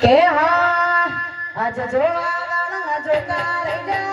કે હા આજ જોવા વાળા જોતા રહી જા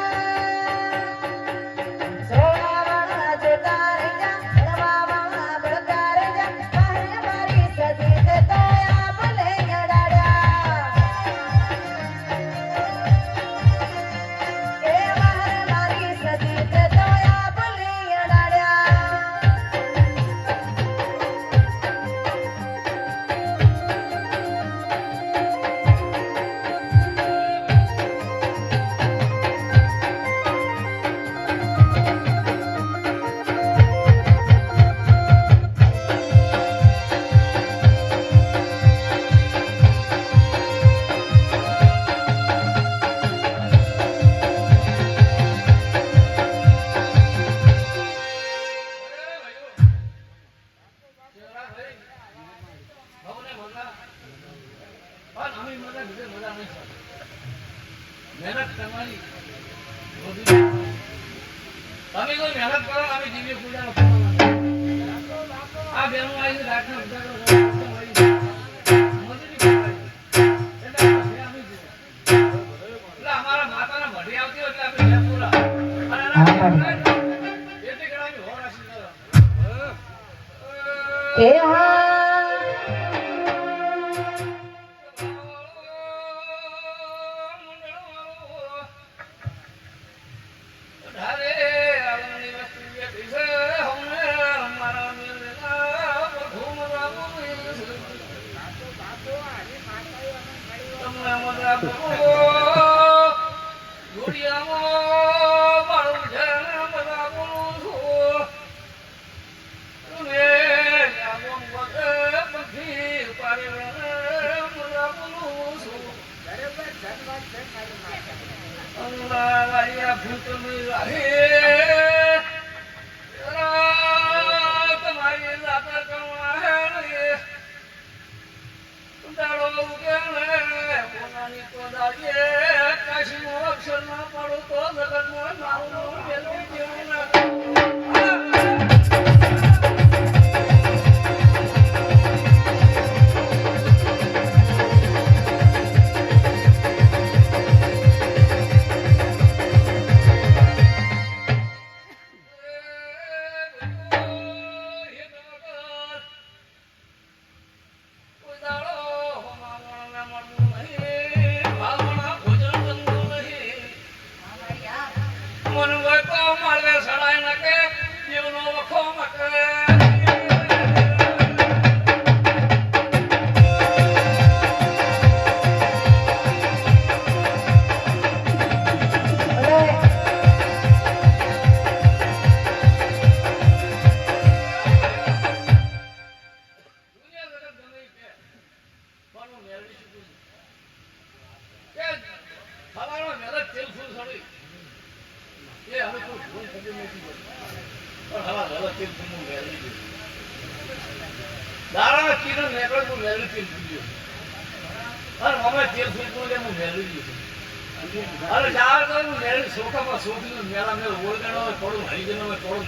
મહેનત તમારી તમે કોઈ મહેનત કરો અમે દિવ્ય પૂજા આ બેનો આવી રાતના ઉજાગરો એટલે અમારા માતાના ભઢી આવતી હોય એટલે આપણે પૂરા એટલે ગણાવી હોર આશી કરો દાણા કિરણ નેકળ કો વેલી તેલ પીજો અરે મમે તેલ ફૂટકો લે હું વેલી દીધું અરે જાવ તો હું વેલી સોકામાં સોકી મેલા મે ઓળગણો થોડું હરી જનો મે થોડું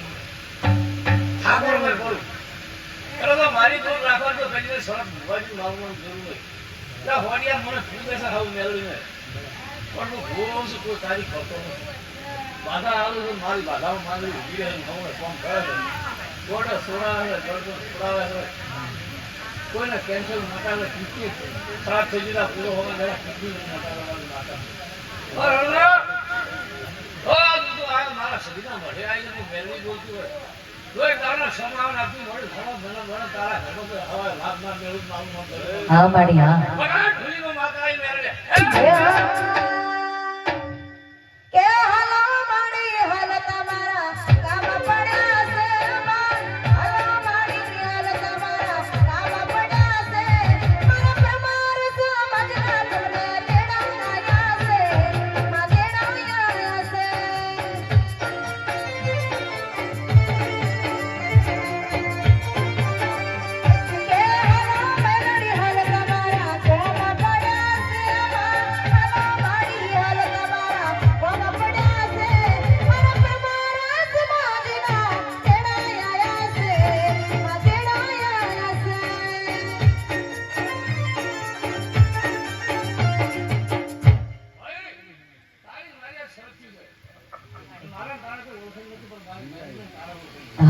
ઠાકોર મે થોડું અરે તો મારી તો રાખવા તો કદી સરસ ભવાજી લાવવાનું જરૂર હોય લા હોડિયા મને ફૂલે છે હાવ મેલવી ને પણ હું ભોસ કોઈ તારી કરતો નથી બાધા આલું તો મારી બાધામાં મારી ઉભી રહે હું ફોન કરે છે કોડા સોડા સોડાવે કોઈને કેન્સર મટાડે કિડની ખરાબ થઈ જતા પૂરો હોવે જરા કિડની મટાડવાની માતા અરે ઓ તો આ મારા શરીરના મઢે આવીને મેલવી બોલતી હોય કોઈ તારા સમાવન આપી મળે ઘણો તારા ઘરો તો હવે લાભ ના મેળવું મારું નામ કરે હા માડી હા બગા ઢુલીમાં માતા આવી મેળવે કે હાલો માડી હાલ તમારા કામ પડ્યા છે હાલો માડી હાલ તમારા કામ પડ્યા છે મારા પ્રમાર સમજના તમને તેડા આયા છે માં તેડા આયા છે કે હાલો માડી હાલ તમારા કામ પડ્યા છે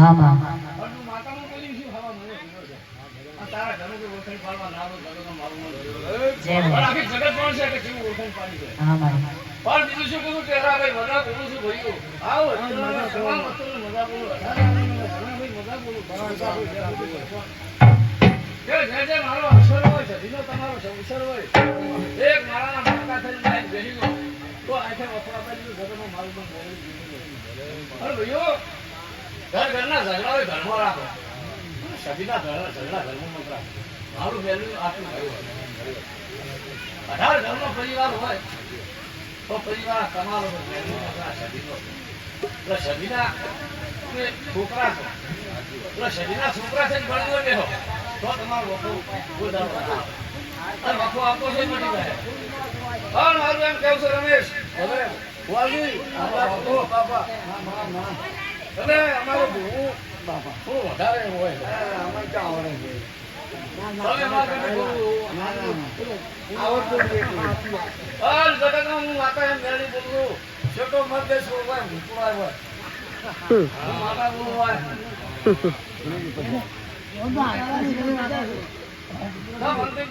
હા માં પણ તું માતાનું બોલી શું ખાવા મને ખબર છે આ તારા ઘરનું કોઈ ઓળખાણ પાડવા ના હોય ઘરનું મારું મન જય પણ માં આખી જગત પણ છે કે કેવું ઓળખાણ પાડી છે હા માં પણ બીજું શું કહું ટેરા ભાઈ મજા બોલું છું ભાઈઓ આવો તમામ વસ્તુની મજા બોલું ભાઈ મજા બોલું જે મારો અવસર હોય છે બીજો તમારો અવસર હોય એક મારા મોટા થઈને લાઈન બેસી ગયો તો આખે વફરાબાજી ઘરમાં મારું પણ બોલું અરે ભાઈઓ ઘરના ઝઘડા હોય ઘરમાં રાખો સભીના ઝઘડા ઘરમાં મત રાખો મારું પહેલું આટલું કહ્યું 18 ઘરનો પરિવાર હોય તો પરિવાર તમારો સભીના છોકરા છે સભીના છોકરા છે ગણવો બેહો તો તમારો વખો વખો આપો છે મટી જાય પણ મારું એમ કેવું છે રમેશ હવે વાલી બાપા અને અમારો ભૂ બાપા શું વધારે હોય અમારે ક્યાં આવડે છે તમે મારા હું માતા એમ મેળી બોલું છોટો મત દેશ હોય ભૂતવાય હોય માતા બોલું હોય મંદિર